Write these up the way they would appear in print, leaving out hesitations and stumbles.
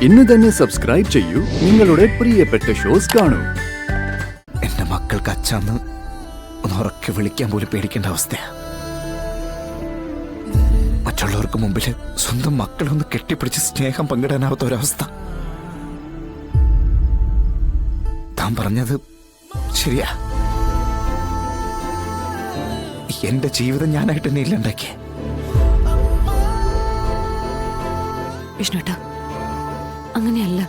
ഇന്ന് തന്നെ സബ്സ്ക്രൈബ് ചെയ്യൂ, നിങ്ങളുടെ പ്രിയപ്പെട്ട ഷോസ് കാണൂ. എന്റെ മക്കൾക്ക് അച്ഛന്ന് ഒന്ന് ഉറക്കെ വിളിക്കാൻ പോലും പേടിക്കേണ്ട അവസ്ഥയാ. മറ്റുള്ളവർക്ക് മുമ്പിൽ സ്വന്തം മക്കളെ ഒന്ന് കെട്ടിപ്പിടിച്ച് സ്നേഹം പങ്കിടാനാവാത്ത ഒരവസ്ഥ. താൻ പറഞ്ഞത് ശരിയാ. എന്റെ ജീവിതം ഞാനായിട്ട് തന്നെ ഇല്ലണ്ടാക്കിയ വിഷ്ണുട്ടാ, അങ്ങനെയല്ല.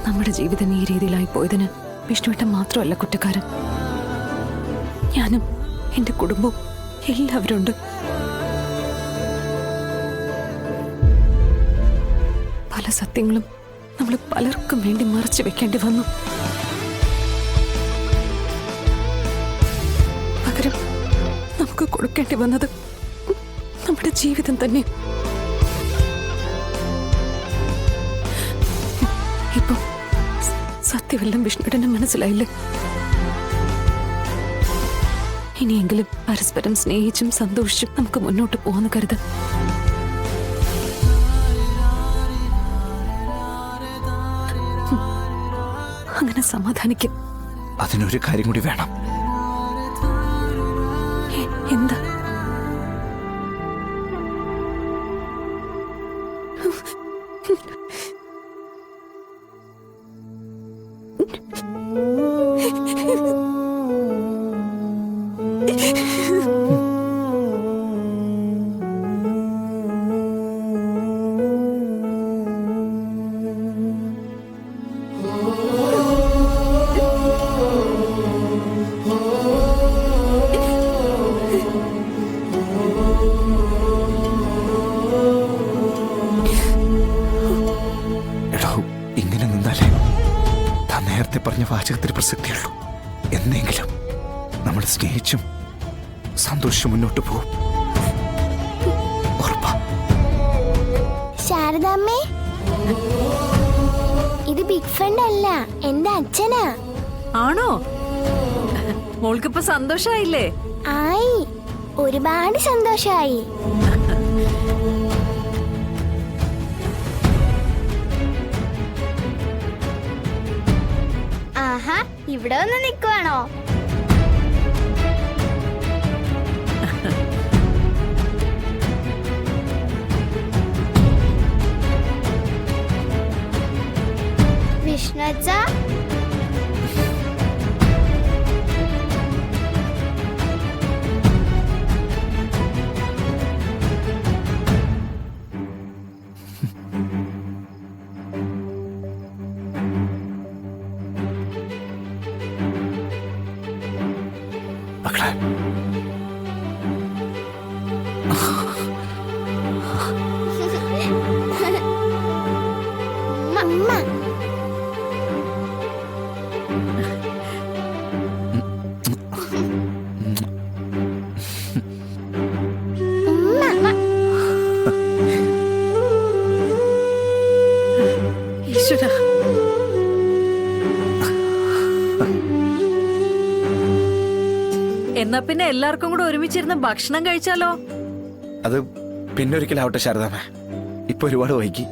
നമ്മുടെ ജീവിതം ഈ രീതിയിലായി പോയതിന് വിഷ്ണുവേട്ടൻ മാത്രമല്ല കുറ്റക്കാരൻ. ഞാനും എന്റെ കുടുംബവും എല്ലാവരും ഉണ്ട്. പല സത്യങ്ങളും നമ്മൾ പലർക്കും വേണ്ടി മറച്ചു വെക്കേണ്ടി വന്നു. പകരം നമുക്ക് കൊടുക്കേണ്ടി വന്നത് നമ്മുടെ ജീവിതം തന്നെ. ഇപ്പൊ സത്യമെല്ലാം വിഷ്ണുവിനെ മനസ്സിലായില്ലേ? ഇനിയെങ്കിലും പരസ്പരം സ്നേഹിച്ചും സന്തോഷിച്ചും നമുക്ക് മുന്നോട്ട് പോകാന്ന് കരുത്. അങ്ങനെ സമാധാനിക്കും. അതിനൊരു കാര്യം കൂടി വേണം. എന്താ? ഇങ്ങനെ നിന്നാലേ താൻ നേരത്തെ പറഞ്ഞ വാചകത്തിന് പ്രസക്തിയുള്ളൂ. എന്നെങ്കിലും നമ്മൾ സ്നേഹിച്ചും സന്തോഷിച്ചും മുന്നോട്ട് പോകും. ഉറപ്പാ. ശാരദാമ്മേ, ഇത് ബിഗ് ഫ്രണ്ട് അല്ല, എന്റെ അച്ഛനാ. ആണോ? മോൾക്കിപ്പോ സന്തോഷായില്ലേ? ആയി, ഒരുപാട് സന്തോഷായി. ആഹാ, ഇവിടെ ഒന്ന് നിൽക്കുവാണോ? വിഷ്ണു അച്ഛാ, മക്കളെ, അമ്മ. ഈശ്വരാ, എന്നാ പിന്നെ എല്ലാവർക്കും കൂടെ ഒരുമിച്ചിരുന്ന് ഭക്ഷണം കഴിച്ചാലോ? അത് പിന്നെ ഒരിക്കലാവട്ടെ ശാരദാമ്മ. ഇപ്പൊ ഒരുപാട് വൈകി.